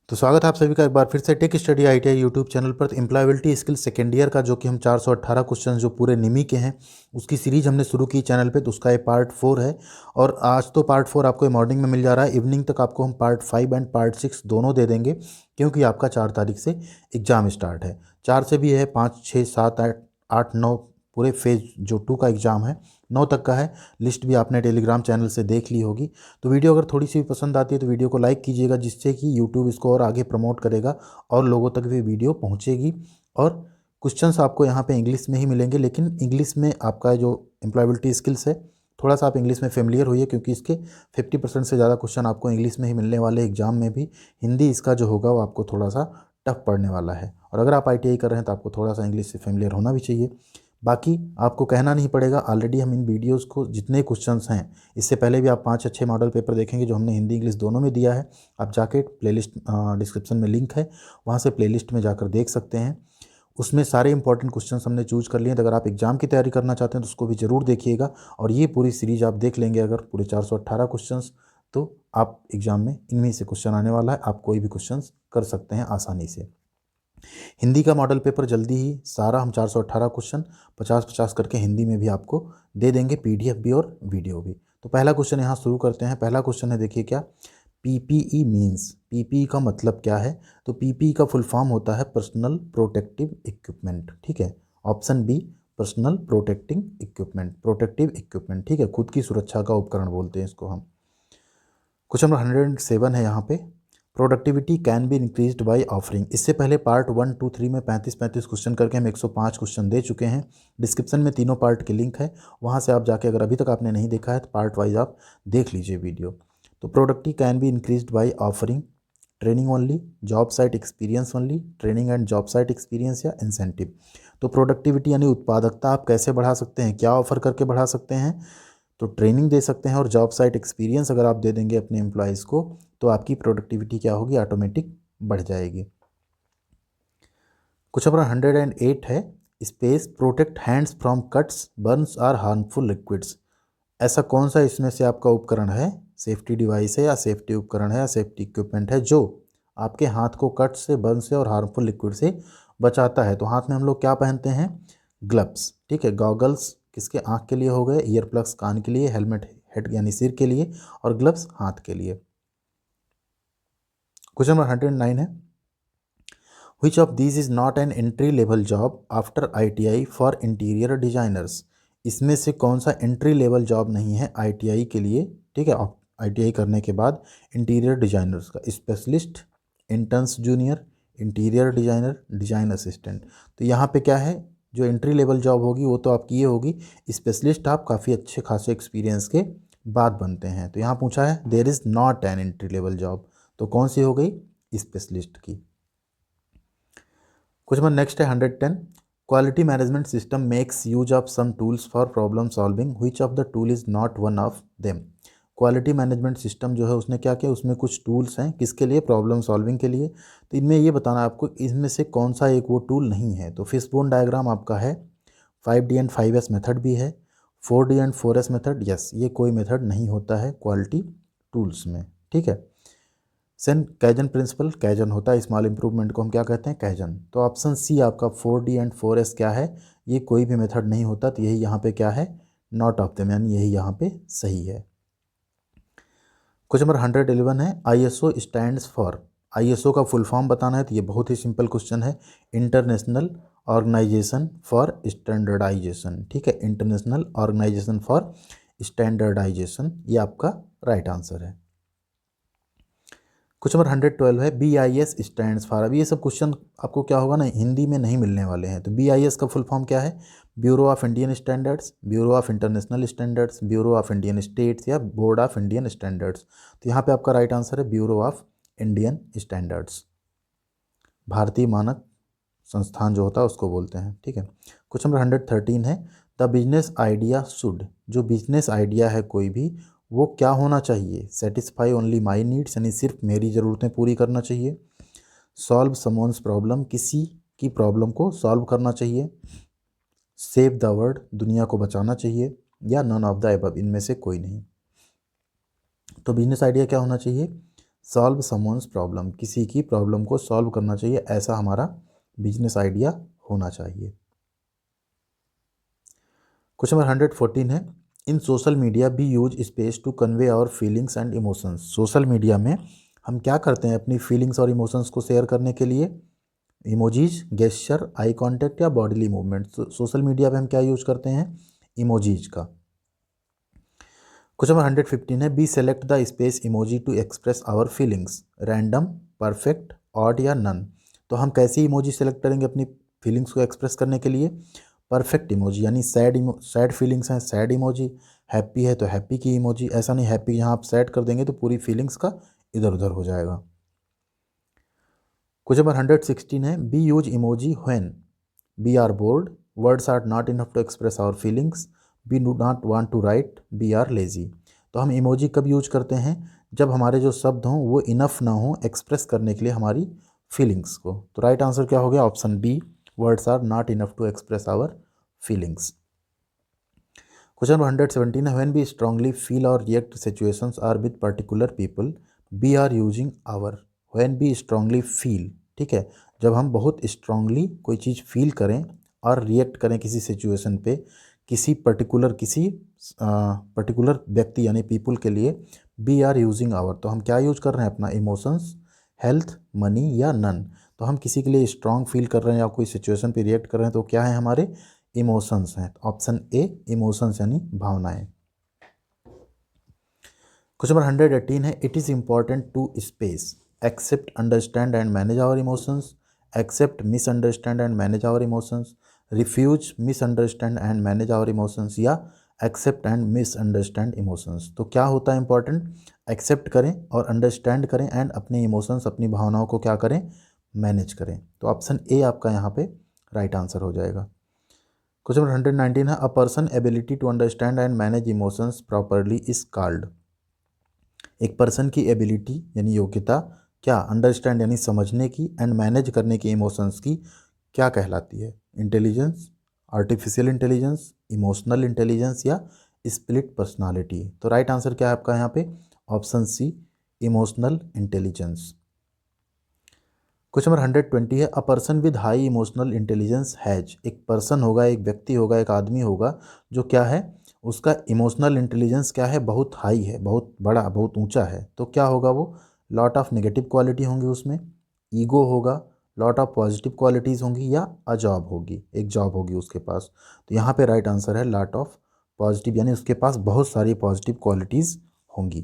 तो स्वागत है आप सभी का एक बार फिर से tech study ITI YouTube channel पर। एम्प्लॉयबिलिटी स्किल सेकेंड ईयर का जो कि हम 418 क्वेश्चन जो पूरे निमी के हैं उसकी सीरीज हमने शुरू की चैनल पे, तो उसका ये पार्ट 4 है। और आज तो पार्ट 4 आपको मॉर्निंग में मिल जा रहा है, इवनिंग तक आपको हम पार्ट 5 एंड पार्ट 6 दोनों दे देंगे, क्योंकि आपका 4 तारीख से एग्ज़ाम स्टार्ट है। 4 से भी है, 5, 6, 7, 8, 8, 9 पूरे फेज़ जो 2 का एग्ज़ाम है, 9 तक का है। लिस्ट भी आपने टेलीग्राम चैनल से देख ली होगी। तो वीडियो अगर थोड़ी सी भी पसंद आती है तो वीडियो को लाइक कीजिएगा, जिससे कि यूट्यूब इसको और आगे प्रमोट करेगा और लोगों तक भी वीडियो पहुंचेगी। और क्वेश्चंस आपको यहाँ पे इंग्लिश में ही मिलेंगे, लेकिन इंग्लिश में आपका जो एम्प्लॉयबिलिटी स्किल्स है, थोड़ा सा आप इंग्लिश में फेमिलियर होइए, क्योंकि इसके 50% से ज़्यादा क्वेश्चन आपको इंग्लिश में ही मिलने वाले। एग्जाम में भी हिंदी इसका जो होगा वो आपको थोड़ा सा टफ पड़ने वाला है। और अगर आप ITI कर रहे हैं तो आपको थोड़ा सा इंग्लिश से फेमिलियर होना भी चाहिए। बाकी आपको कहना नहीं पड़ेगा, ऑलरेडी हम इन वीडियोस को जितने क्वेश्चंस हैं, इससे पहले भी आप 5 अच्छे मॉडल पेपर देखेंगे जो हमने हिंदी इंग्लिश दोनों में दिया है। आप जाके प्लेलिस्ट डिस्क्रिप्शन में लिंक है, वहाँ से प्लेलिस्ट में जाकर देख सकते हैं। उसमें सारे इंपॉर्टेंट क्वेश्चंस हमने चूज कर लिए हैं। तो अगर आप एग्जाम की तैयारी करना चाहते हैं तो उसको भी ज़रूर देखिएगा। और ये पूरी सीरीज आप देख लेंगे अगर पूरे 418 क्वेश्चंस, तो आप एग्जाम में इनमें से क्वेश्चन आने वाला है, आप कोई भी क्वेश्चन कर सकते हैं आसानी से। हिंदी का मॉडल पेपर जल्दी ही सारा हम 418 क्वेश्चन 50-50 करके हिंदी में भी आपको दे देंगे, PDF भी और वीडियो भी। तो पहला क्वेश्चन यहाँ शुरू करते हैं। पहला क्वेश्चन है, देखिए क्या PPE मीन्स। PPE का मतलब क्या है? तो PPE का फुल फॉर्म होता है पर्सनल प्रोटेक्टिव इक्विपमेंट। ठीक है, option B personal protecting equipment, protective equipment. ठीक है, खुद की सुरक्षा का उपकरण बोलते हैं इसको हम। क्वेश्चन नंबर 107 है यहाँ पे, productivity can be increased by offering. इससे पहले पार्ट 1, 2, 3 में 35 क्वेश्चन करके हम 105 क्वेश्चन दे चुके हैं। डिस्क्रिप्शन में तीनों पार्ट की लिंक है, वहाँ से आप जाके अगर अभी तक आपने नहीं देखा है तो पार्ट वाइज आप देख लीजिए वीडियो। तो productive can be increased by offering training only, job site experience only, training and job site experience या इंसेंटिव। तो प्रोडक्टिविटी यानी उत्पादकता आप कैसे बढ़ा सकते हैं, क्या ऑफर करके बढ़ा सकते हैं? तो ट्रेनिंग दे सकते हैं, और जॉब साइट एक्सपीरियंस अगर आप दे देंगे अपने एम्प्लॉयज़ को तो आपकी प्रोडक्टिविटी क्या होगी, ऑटोमेटिक बढ़ जाएगी। क्वेश्चन नंबर 108 है, space protect hands from cuts burns are harmful liquids. ऐसा कौन सा इसमें से आपका उपकरण है, सेफ्टी डिवाइस है या सेफ्टी उपकरण है या सेफ्टी इक्विपमेंट है, जो आपके हाथ को कट से, बर्न से और हार्मफुल लिक्विड से बचाता है? तो हाथ में हम लोग क्या पहनते हैं, ग्लव्स। ठीक है, गॉगल्स किसके, आँख के लिए हो गए, ईयर प्लग्स कान के लिए, हेलमेट हेड यानी सिर के लिए, और ग्लव्स हाथ के लिए। क्वेश्चन नंबर 109 है, which of these is not an entry level job after ITI for interior designers. इसमें से कौन सा एंट्री लेवल जॉब नहीं है ITI के लिए? ठीक है, ITI करने के बाद इंटीरियर डिजाइनर्स का, specialist, interns junior, interior designer, design assistant. तो यहाँ पे क्या है, जो एंट्री लेवल जॉब होगी वो तो आपकी ये होगी, स्पेशलिस्ट आप काफ़ी अच्छे खासे एक्सपीरियंस के बाद बनते हैं। तो यहाँ पूछा है there is not an entry level job, तो कौन सी हो गई, स्पेशलिस्ट की। कुछ नंबर नेक्स्ट है 110, quality management system makes use of some tools for problem solving, which of the tool is not one of them. Quality management system जो है उसने क्या किया, उसमें कुछ टूल्स हैं किसके लिए, प्रॉब्लम सॉल्विंग के लिए। तो इनमें ये बताना है आपको इसमें से कौन सा एक वो टूल नहीं है। तो फिशबोन डायग्राम आपका है, 5D एंड 5S मेथड भी है, 4D and 4S method, yes ये कोई मेथड नहीं होता है क्वालिटी टूल्स में। ठीक है, सेन कैजन प्रिंसिपल, कैजन होता है, स्मॉल इंप्रूवमेंट को हम क्या कहते हैं, कैजन। तो ऑप्शन सी आपका 4D एंड 4S क्या है, ये कोई भी मेथड नहीं होता। तो यही यहाँ पे क्या है, नॉट ऑफ देम, यानी यही यहाँ पे सही है। क्वेश्चन नंबर 111 है, ISO स्टैंड्स फॉर। ISO का फुल फॉर्म बताना है, तो ये बहुत ही सिंपल क्वेश्चन है, इंटरनेशनल ऑर्गेनाइजेशन फॉर स्टैंडर्डाइजेशन। ठीक है, इंटरनेशनल ऑर्गेनाइजेशन फॉर स्टैंडर्डाइजेशन, ये आपका राइट आंसर है। क्वेश्चन नंबर 112 है, BIS स्टैंड्स फॉर। अब ये सब क्वेश्चन आपको क्या होगा ना, हिंदी में नहीं मिलने वाले हैं। तो BIS का फुल फॉर्म क्या है, bureau of Indian standards, bureau of international standards, bureau of Indian states या बोर्ड ऑफ इंडियन स्टैंडर्ड्स। तो यहाँ पे आपका राइट आंसर है ब्यूरो ऑफ इंडियन स्टैंडर्ड्स, भारतीय मानक संस्थान जो होता है उसको बोलते हैं। ठीक है, क्वेश्चन नंबर 113 है, द बिजनेस आइडिया शुड। जो बिजनेस आइडिया है कोई भी, वो क्या होना चाहिए, सेटिस्फाई ओनली माई नीड्स, यानी सिर्फ मेरी ज़रूरतें पूरी करना चाहिए, सॉल्व समोन्स प्रॉब्लम, किसी की प्रॉब्लम को सॉल्व करना चाहिए, सेव द वर्ल्ड, दुनिया को बचाना चाहिए, या नन ऑफ द अबव, इनमें से कोई नहीं। तो बिजनेस आइडिया क्या होना चाहिए, सॉल्व समवन्स प्रॉब्लम, किसी की प्रॉब्लम को सॉल्व करना चाहिए, ऐसा हमारा बिजनेस आइडिया होना चाहिए। क्वेश्चन नंबर 114 है, in social media we use space to convey our feelings and emotions. Social media में हम क्या करते हैं अपनी फीलिंग्स और इमोशंस को शेयर करने के लिए? इमोजीज, गेस्चर, आई कांटेक्ट या बॉडीली मूवमेंट। सोशल मीडिया पे हम क्या यूज करते हैं? इमोजीज का। क्वेश्चन नंबर 115 है, we select the space emoji to express our feelings, random, perfect, odd या नन। तो हम कैसी इमोजी सेलेक्ट करेंगे अपनी फीलिंग्स को एक्सप्रेस करने के लिए? परफेक्ट इमोजी, यानी सैड फीलिंग्स हैं सैड इमोजी, हैप्पी है तो हैप्पी की इमोजी। ऐसा नहीं हैप्पी यहाँ आप सैड कर देंगे तो पूरी फीलिंग्स का इधर उधर हो जाएगा। क्वेश्चन नंबर 116 है, we use emoji when we are bored, words are not enough to express our feelings, we do not want to write, we are lazy. तो हम इमोजी कब यूज करते हैं? जब हमारे जो शब्द हों वो इनफ ना हो एक्सप्रेस करने के लिए हमारी फीलिंग्स को। तो राइट आंसर क्या हो गया? Option B, words are not enough to express our feelings. Question number 117 है, व्हेन वी स्ट्रांगली फील और react situations are with particular people, we are using our. When we strongly feel, ठीक है, जब हम बहुत स्ट्रांगली कोई चीज़ feel करें और रिएक्ट करें किसी सिचुएशन पे, किसी पर्टिकुलर व्यक्ति यानी पीपल के लिए, वी आर यूजिंग आवर। तो हम क्या यूज कर रहे हैं? अपना इमोशंस, हेल्थ, मनी या नन। तो हम किसी के लिए स्ट्रांग फील कर रहे हैं या कोई सिचुएशन पे रिएक्ट कर रहे हैं तो क्या है? हमारे इमोशंस हैं। ऑप्शन ए, इमोशंस यानी भावनाएं। क्वेश्चन नंबर 118 है, it is important to space accept, understand and manage our emotions, accept, misunderstand and manage our emotions, refuse, misunderstand and manage our emotions या एक्सेप्ट एंड मिसअंडरस्टैंड इमोशंस। तो क्या होता है important? Accept करें और understand करें and अपने emotions, अपनी भावनाओं को क्या करें? मैनेज करें। तो ऑप्शन ए आपका यहाँ पे राइट आंसर हो जाएगा। क्वेश्चन नंबर 119 है, a person ability to understand and manage emotions properly is called. एक पर्सन की एबिलिटी यानी योग्यता क्या? अंडरस्टैंड यानी समझने की एंड मैनेज करने की इमोशंस की क्या कहलाती है? Intelligence, artificial intelligence, emotional intelligence या स्प्लिट पर्सनालिटी। तो राइट आंसर क्या है आपका यहाँ पे? Option C, emotional intelligence. Question number 120 है, a person with high emotional intelligence has. एक पर्सन होगा, एक व्यक्ति होगा, एक आदमी होगा जो क्या है? उसका इमोशनल इंटेलिजेंस क्या है? बहुत हाई है, बहुत बड़ा, बहुत ऊंचा है। तो क्या होगा वो? लॉट ऑफ नेगेटिव क्वालिटी होंगी उसमें, ईगो होगा, लॉट ऑफ पॉजिटिव क्वालिटीज़ होंगी या अ जॉब होगी, एक जॉब होगी उसके पास। तो यहाँ पे राइट आंसर है लॉट ऑफ पॉजिटिव, यानी उसके पास बहुत सारी पॉजिटिव क्वालिटीज़ होंगी।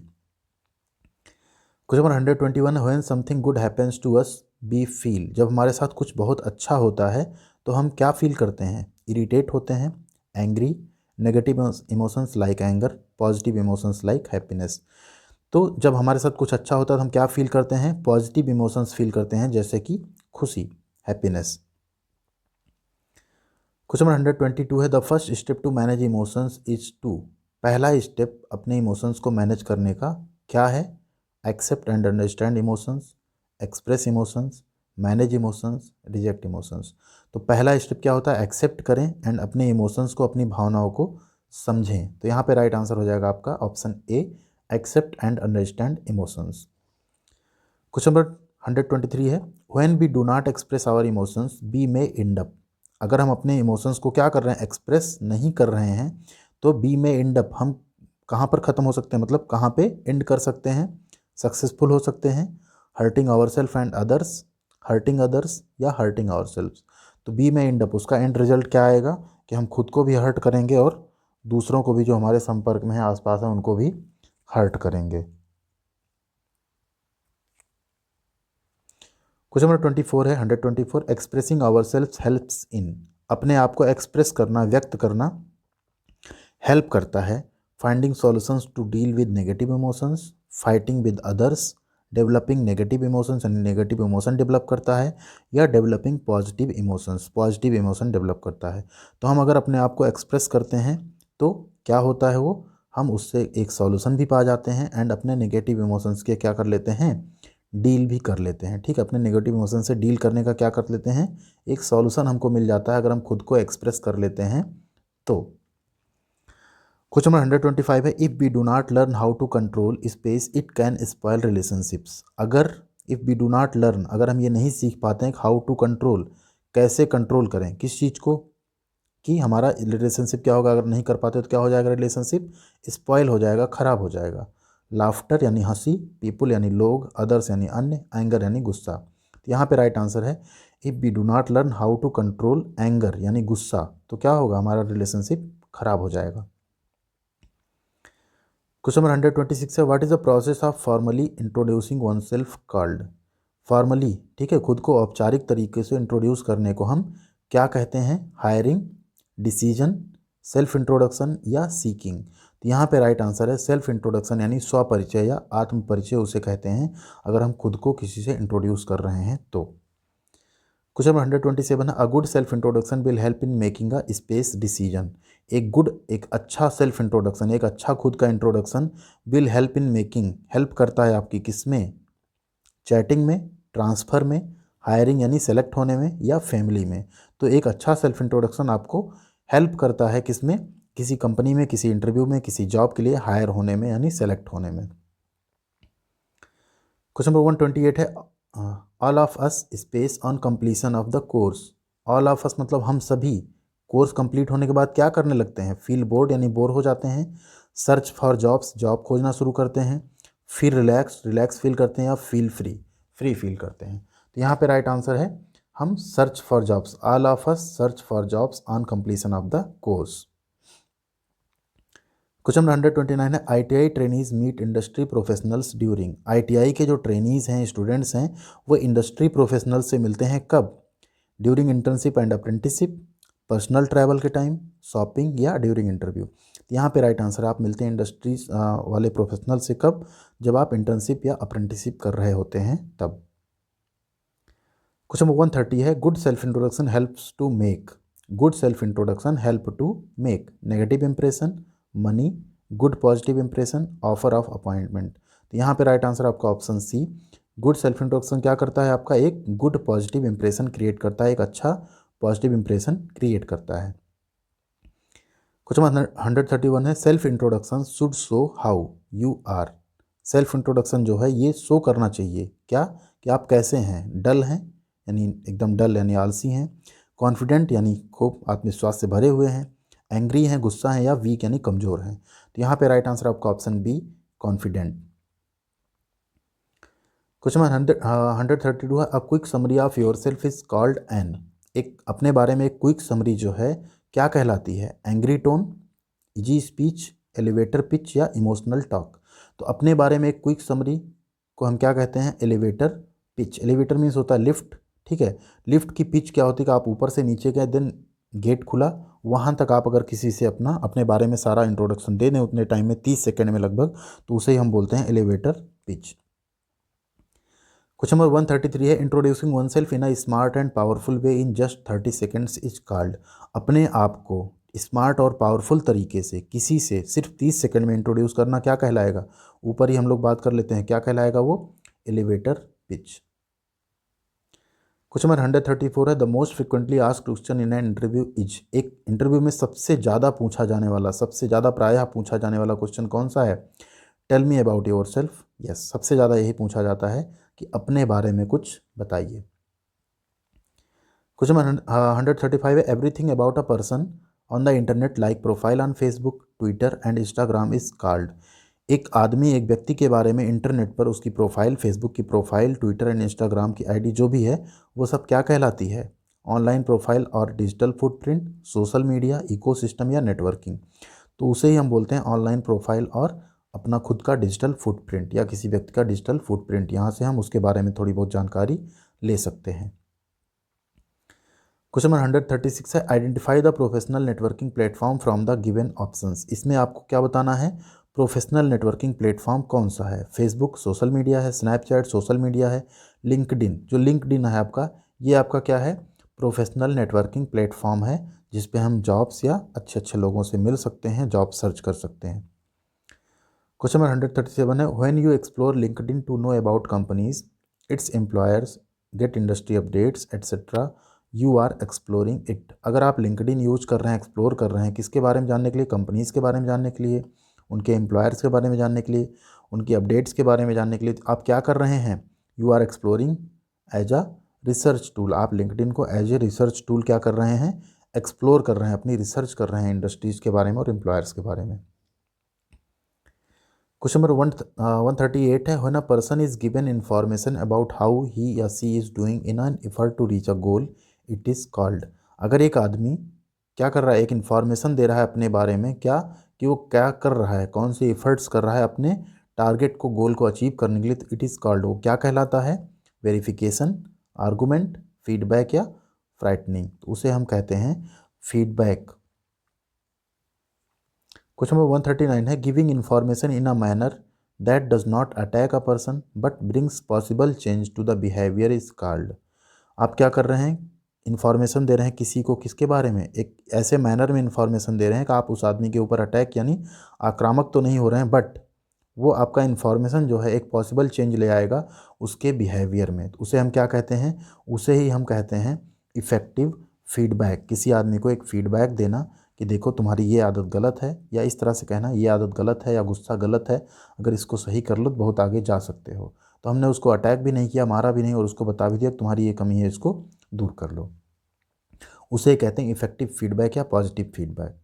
Question number 121, when something good happens to us we feel. जब हमारे साथ कुछ बहुत अच्छा होता है तो हम क्या फील करते हैं? इरिटेट होते हैं, angry, negative emotions like anger, positive emotions like happiness. तो जब हमारे साथ कुछ अच्छा होता है तो हम क्या फील करते हैं? पॉजिटिव इमोशंस फील करते हैं, जैसे कि खुशी, हैप्पीनेस। क्वेश्चन नंबर 122 है, the first step to manage emotions is to. पहला स्टेप अपने इमोशंस को मैनेज करने का क्या है? Accept and understand emotions, express emotions, manage emotions, reject emotions. तो पहला स्टेप क्या होता है? एक्सेप्ट करें एंड अपने इमोशंस को, अपनी भावनाओं को समझें। तो यहाँ पे राइट आंसर हो जाएगा आपका option A, accept and understand emotions. Question number 123 है, when we do not express our emotions we may end up. अगर हम अपने इमोशंस को क्या कर रहे हैं? एक्सप्रेस नहीं कर रहे हैं तो बी में एंड अप, हम कहाँ पर ख़त्म हो सकते हैं, मतलब कहाँ पे एंड कर सकते हैं? सक्सेसफुल हो सकते हैं, hurting our self and others, hurting others या हर्टिंग आवर सेल्फ। तो बी में एंड अप, उसका एंड रिजल्ट क्या आएगा कि हम खुद को भी हर्ट करेंगे और दूसरों को भी, जो हमारे संपर्क में है, आसपास है, उनको भी हर्ट करेंगे। क्वेश्चन नंबर 24 है, 124, expressing our self helps in. अपने आप को एक्सप्रेस करना, व्यक्त करना हेल्प करता है finding solutions to deal with negative emotions, fighting with others, developing negative emotions यानी नेगेटिव इमोशन डेवलप करता है, या developing positive emotions, positive emotion develop करता है। तो हम अगर अपने आप को एक्सप्रेस करते हैं तो क्या होता है वो? हम उससे एक सॉल्यूशन भी पा जाते हैं एंड अपने नेगेटिव इमोशंस के क्या कर लेते हैं? डील भी कर लेते हैं। ठीक है, अपने नेगेटिव इमोशन से डील करने का क्या कर लेते हैं? एक सॉल्यूशन हमको मिल जाता है अगर हम खुद को एक्सप्रेस कर लेते हैं तो। क्वेश्चन नंबर 125 है, if we do not learn how to control space it can spoil relationships. अगर if we do not learn, अगर हम ये नहीं सीख पाते हैं हाउ टू कंट्रोल, कैसे कंट्रोल करें किस चीज़ को, कि हमारा रिलेशनशिप क्या होगा, अगर नहीं कर पाते तो क्या हो जाएगा, रिलेशनशिप स्पॉइल हो जाएगा, खराब हो जाएगा। लाफ्टर यानी हंसी, पीपुल यानी लोग, अदर्स यानी अन्य, एंगर यानी गुस्सा। तो यहाँ पे राइट आंसर है if we do not learn how to control anger यानी गुस्सा, तो क्या होगा, हमारा रिलेशनशिप खराब हो जाएगा। क्वेश्चन नंबर 126 है, what is the process of formally introducing one self called. Formally, ठीक है, खुद को औपचारिक तरीके से इंट्रोड्यूस करने को हम क्या कहते हैं, हायरिंग, डिसीजन, सेल्फ इंट्रोडक्शन या सीकिंग। तो यहाँ पे राइट आंसर है सेल्फ इंट्रोडक्शन यानी स्वपरिचय या आत्म परिचय उसे कहते हैं, अगर हम खुद को किसी से इंट्रोड्यूस कर रहे हैं तो। क्वेश्चन नंबर 127 है, a good self introduction will help in making a space decision. एक अच्छा सेल्फ इंट्रोडक्शन, एक अच्छा खुद का introduction will help in making, help करता है आपकी किस में, चैटिंग में, ट्रांसफ़र में, हायरिंग यानी सेलेक्ट होने में, या फैमिली में। तो एक अच्छा सेल्फ इंट्रोडक्शन आपको हेल्प करता है किस में, किसी कंपनी में, किसी इंटरव्यू में, किसी जॉब के लिए हायर होने में यानी सेलेक्ट होने में। क्वेश्चन नंबर 128 है, all of us space on completion of the course. All of us मतलब हम सभी कोर्स कंप्लीट होने के बाद क्या करने लगते हैं, फील बोर्ड यानी बोर हो जाते हैं, सर्च फॉर जॉब्स जॉब खोजना शुरू करते हैं, फिर रिलैक्स फील करते हैं, या फील फ्री फील करते हैं। तो यहाँ पे राइट आंसर है हम search for jobs, all of us search for jobs on completion of the course. Question number 129 है, ITI trainees meat industry professionals during. ITI के जो ट्रेनीज हैं, स्टूडेंट्स हैं, वो इंडस्ट्री प्रोफेशनल्स से मिलते हैं कब, during internship and apprenticeship, personal travel के टाइम, शॉपिंग, या ड्यूरिंग इंटरव्यू। तो यहाँ पे राइट आंसर आप मिलते हैं इंडस्ट्रीज वाले प्रोफेशनल से कब, जब आप इंटर्नशिप या अप्रेंटिसशिप कर रहे होते हैं तब। क्वेश्चन नंबर 130 है, good self introduction helps to make. Good self introduction help to make negative impression, money, good positive impression, offer of appointment. तो यहाँ पे राइट आंसर आपका option C, good self introduction क्या करता है, आपका एक गुड पॉजिटिव इंप्रेशन क्रिएट करता है, एक अच्छा पॉजिटिव इंप्रेशन क्रिएट करता है। क्वेश्चन नंबर 131 है, self introduction should show how you are. Self introduction जो है ये शो करना चाहिए क्या, कि आप कैसे हैं, डल हैं यानी एकदम डल यानी आलसी हैं, कॉन्फिडेंट यानी खूब आत्मविश्वास से भरे हुए हैं, एंग्री हैं गुस्सा हैं, या वीक यानी कमज़ोर हैं। तो यहाँ पे राइट आंसर आपका option B, confident. Question number 132 है, a quick summary of your self is called an. एक अपने बारे में एक क्विक समरी जो है क्या कहलाती है, angry tone, easy speech, elevator pitch, या इमोशनल टॉक। तो अपने बारे में एक क्विक समरी को हम क्या कहते हैं, एलिवेटर पिच। एलिवेटर मीन्स होता है लिफ्ट, ठीक है, लिफ्ट की पिच क्या होती है कि आप ऊपर से नीचे गए, देन गेट खुला, वहाँ तक आप अगर किसी से अपने बारे में सारा इंट्रोडक्शन दे दें उतने टाइम में, 30 सेकेंड में लगभग, तो उसे ही हम बोलते हैं एलिवेटर पिच। क्वेश्चन नंबर 133 है, introducing one self in a smart and powerful way in just 30 seconds is called. अपने आप को स्मार्ट और पावरफुल तरीके से किसी से सिर्फ 30 सेकेंड में इंट्रोड्यूस करना क्या कहलाएगा, ऊपर ही हम लोग बात कर लेते हैं, क्या कहलाएगा वो, एलिवेटर पिच। क्वेश्चन नंबर 134 है, the most frequently asked question in an interview is. एक इंटरव्यू में सबसे ज़्यादा पूछा जाने वाला, सबसे ज़्यादा प्रायः पूछा जाने वाला क्वेश्चन कौन सा है, tell me about your self. Yes, सबसे ज़्यादा यही पूछा जाता है कि अपने बारे में कुछ बताइए। क्वेश्चन नंबर 135 है, everything about a person on the internet like profile on Facebook, Twitter and Instagram is called. एक आदमी, एक व्यक्ति के बारे में इंटरनेट पर उसकी प्रोफाइल, फेसबुक की प्रोफाइल, ट्विटर एंड इंस्टाग्राम की आईडी जो भी है वो सब क्या कहलाती है, ऑनलाइन प्रोफाइल और digital footprint, social media, ecosystem, या नेटवर्किंग। तो उसे ही हम बोलते हैं ऑनलाइन प्रोफाइल और अपना खुद का डिजिटल फुटप्रिंट, या किसी व्यक्ति का डिजिटल फुटप्रिंट, यहाँ से हम उसके बारे में थोड़ी बहुत जानकारी ले सकते हैं। क्वेश्चन नंबर 136 है, identify the professional networking platform from the given options. इसमें आपको क्या बताना है, प्रोफेशनल नेटवर्किंग प्लेटफॉर्म कौन सा है, फेसबुक सोशल मीडिया है, स्नैपचैट सोशल मीडिया है, लिंक्डइन, जो लिंक्डइन है आपका, ये आपका क्या है, प्रोफेशनल नेटवर्किंग प्लेटफॉर्म है, जिस पे हम जॉब्स या अच्छे अच्छे लोगों से मिल सकते हैं, जॉब सर्च कर सकते हैं। क्वेश्चन नंबर 137 है, when you explore LinkedIn to know about companies, its employers, get industry updates etcetera, you are exploring it. अगर आप लिंक्डइन यूज कर रहे हैं, एक्सप्लोर कर रहे हैं, किसके बारे में जानने के लिए? कंपनीज़ के बारे में जानने के लिए, उनके एम्प्लॉयर्स के बारे में जानने के लिए, उनकी अपडेट्स के बारे में जानने के लिए। तो आप क्या कर रहे हैं? You are exploring as a research tool. आप लिंक्डइन को एज ए रिसर्च टूल क्या कर रहे हैं? एक्सप्लोर कर रहे हैं, अपनी रिसर्च कर रहे हैं इंडस्ट्रीज़ के बारे में और एम्प्लॉयर्स के बारे में। क्वेश्चन नंबर 138 है, when a person is given information about how he या she is doing in an effort to reach a goal, it is called. अगर एक आदमी क्या कर रहा है? एक इन्फॉर्मेशन दे रहा है अपने बारे में, क्या कि वो क्या कर रहा है, कौन से एफर्ट्स कर रहा है अपने टारगेट को, गोल को अचीव करने के लिए, तो इट इज़ कॉल्ड, वो क्या कहलाता है? वेरिफिकेशन, आर्गूमेंट, फीडबैक या फ्राइटनिंग। तो उसे हम कहते हैं फीडबैक। क्वेश्चन नंबर 139 है, giving information in a manner that does not attack a person but brings possible change to the behaviour is called. आप क्या कर रहे हैं? इन्फॉर्मेशन दे रहे हैं किसी को, किसके बारे में? एक ऐसे मैनर में इन्फॉर्मेशन दे रहे हैं कि आप उस आदमी के ऊपर अटैक यानी आक्रामक तो नहीं हो रहे हैं, बट वो आपका इन्फॉर्मेशन जो है एक पॉसिबल चेंज ले आएगा उसके बिहेवियर में। तो उसे हम क्या कहते हैं? उसे ही हम कहते हैं इफ़ेक्टिव फीडबैक। किसी आदमी को एक फीडबैक देना कि देखो तुम्हारी ये आदत गलत है, या इस तरह से कहना ये आदत गलत है या गुस्सा गलत है, अगर इसको सही कर लो तो बहुत आगे जा सकते हो। तो हमने उसको अटैक भी नहीं किया, मारा भी नहीं, और उसको बता भी दिया तुम्हारी ये कमी है, इसको दूर कर लो। उसे कहते हैं इफेक्टिव फीडबैक या पॉजिटिव फीडबैक।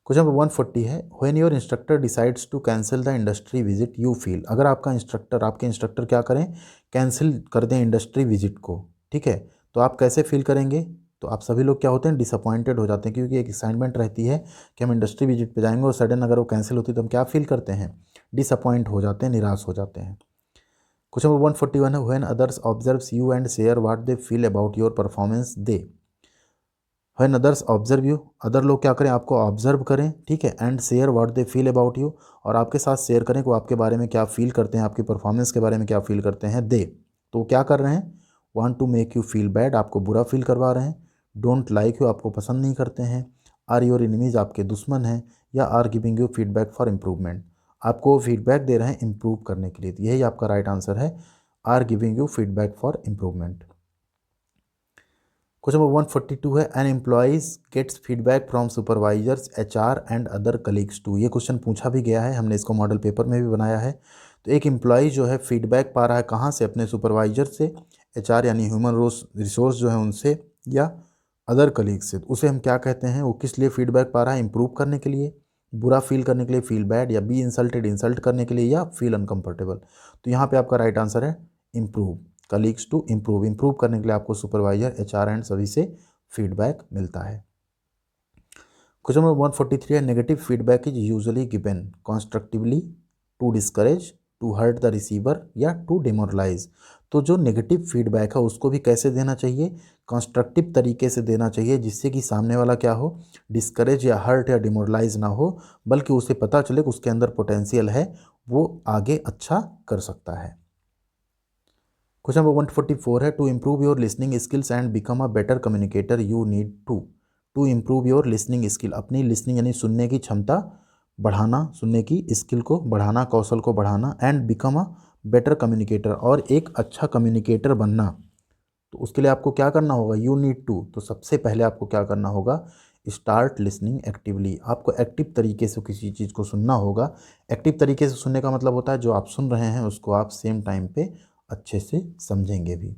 क्वेश्चन नंबर 140 है, when your instructor decides to cancel the industry visit you feel. अगर आपके इंस्ट्रक्टर क्या करें? कैंसिल कर दें इंडस्ट्री विजिट को, ठीक है, तो आप कैसे फील करेंगे? तो आप सभी लोग क्या होते हैं? डिसअपॉइंटेड हो जाते हैं, क्योंकि एक असाइनमेंट रहती है कि हम इंडस्ट्री विजिट पे जाएंगे और सडन अगर वो कैंसिल होती है तो हम क्या फील करते हैं? डिसअपॉइंट हो जाते हैं, निराश हो जाते हैं। क्वेश्चन नंबर 141 है, when others observes you and share what they feel about your performance they. When others observe you, other लोग क्या करें? आपको ऑब्जर्व करें, ठीक है, and share what they feel about you, और आपके साथ शेयर करें कि वो आपके बारे में क्या फील करते हैं, आपकी परफॉर्मेंस के बारे में क्या फील करते हैं। दे, तो वो क्या कर रहे हैं? Want to make you feel bad, आपको बुरा फील करवा रहे हैं। डोंट लाइक यू, आपको पसंद नहीं करते हैं। आर योर एनिमीज, आपके दुश्मन हैं। या are giving you feedback for improvement, आपको फीडबैक दे रहे हैं इम्प्रूव करने के लिए। तो यही आपका राइट आंसर है, are giving you feedback for improvement. Question number 142 है, an employees gets feedback from supervisors HR and other colleagues to. ये क्वेश्चन पूछा भी गया है, हमने इसको मॉडल पेपर में भी बनाया है। तो एक एम्प्लॉय जो है फीडबैक पा रहा है कहाँ से? अपने सुपरवाइजर से, एचआर यानी ह्यूमन रिसोर्स जो है उनसे, या अदर कलीग्स से। तो उसे हम क्या कहते हैं? वो किस लिए फीडबैक पा रहा है? इंप्रूव करने के लिए, बुरा फील करने के लिए फील बैड, या बी इंसल्टेड इंसल्ट करने के लिए, या फील अनकंफर्टेबल। तो यहाँ पे आपका राइट आंसर है improve, colleagues to improve. Improve करने के लिए आपको सुपरवाइजर, एचआर एंड सभी से फीडबैक मिलता है। क्वेश्चन नंबर 143 है, negative feedback is usually given constructively, to discourage, to hurt the receiver, or to demoralise. तो जो नेगेटिव फीडबैक है उसको भी कैसे देना चाहिए? कंस्ट्रक्टिव तरीके से देना चाहिए, जिससे कि सामने वाला क्या हो? डिस्करेज या हर्ट या डिमोरलाइज ना हो, बल्कि उसे पता चले कि उसके अंदर पोटेंशियल है, वो आगे अच्छा कर सकता है। क्वेश्चन नंबर 144 है, to improve your listening skills and become a better communicator you need to improve your listening skill, अपनी लिसनिंग यानी सुनने की क्षमता बढ़ाना, सुनने की स्किल को बढ़ाना, कौशल को बढ़ाना, and become a better communicator, और एक अच्छा कम्युनिकेटर बनना। तो उसके लिए आपको क्या करना होगा? यू नीड टू, तो सबसे पहले आपको क्या करना होगा? Start listening actively. आपको एक्टिव तरीके से किसी चीज़ को सुनना होगा। एक्टिव तरीके से सुनने का मतलब होता है जो आप सुन रहे हैं उसको आप सेम टाइम पे अच्छे से समझेंगे भी।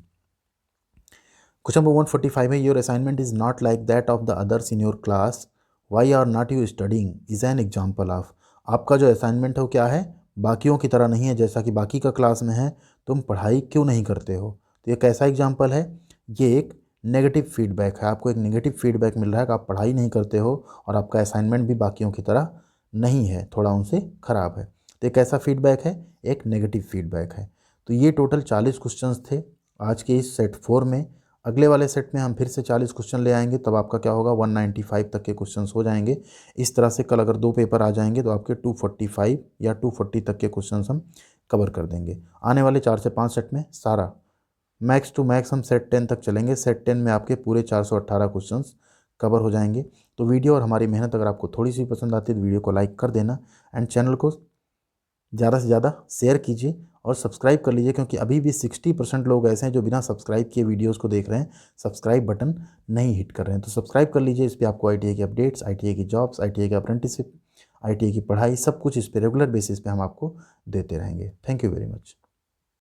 क्वेश्चन नंबर 145 है, your assignment is not like that of the others in your class, why are not you studying is an example of. आपका जो असाइनमेंट है वो क्या है? बाकियों की तरह नहीं है, जैसा कि बाकी का क्लास में है, तुम पढ़ाई क्यों नहीं करते हो। तो ये कैसा एग्जाम्पल है? ये एक नेगेटिव फीडबैक है, आपको एक नेगेटिव फीडबैक मिल रहा है कि आप पढ़ाई नहीं करते हो और आपका असाइनमेंट भी बाकियों की तरह नहीं है, थोड़ा उनसे ख़राब है। तो ये कैसा फीडबैक है? एक नेगेटिव फीडबैक है। तो ये टोटल 40 क्वेश्चंस थे आज के इस सेट 4 में। अगले वाले सेट में हम फिर से 40 क्वेश्चन ले आएंगे, तब आपका क्या होगा? 195 तक के क्वेश्चंस हो जाएंगे। इस तरह से कल अगर 2 पेपर आ जाएंगे तो आपके 245 या 240 तक के क्वेश्चंस हम कवर कर देंगे। आने वाले 4 से 5 सेट में सारा मैक्स टू मैक्स हम सेट 10 तक चलेंगे। सेट 10 में आपके पूरे 418 क्वेश्चंस कवर हो जाएंगे। तो वीडियो और हमारी मेहनत अगर आपको थोड़ी सी पसंद आती है तो वीडियो को लाइक कर देना, एंड चैनल को ज़्यादा से ज़्यादा शेयर कीजिए, और सब्सक्राइब कर लीजिए, क्योंकि अभी भी 60% लोग ऐसे हैं जो बिना सब्सक्राइब किए वीडियोज़ को देख रहे हैं, सब्सक्राइब बटन नहीं हिट कर रहे हैं। तो सब्सक्राइब कर लीजिए, इस पर आपको ITI की अपडेट्स, ITI की जॉब्स, ITI का अप्रेंटिसशिप, ITI की पढ़ाई, सब कुछ इस पर रेगुलर बेसिस पे हम आपको देते रहेंगे। Thank you very much.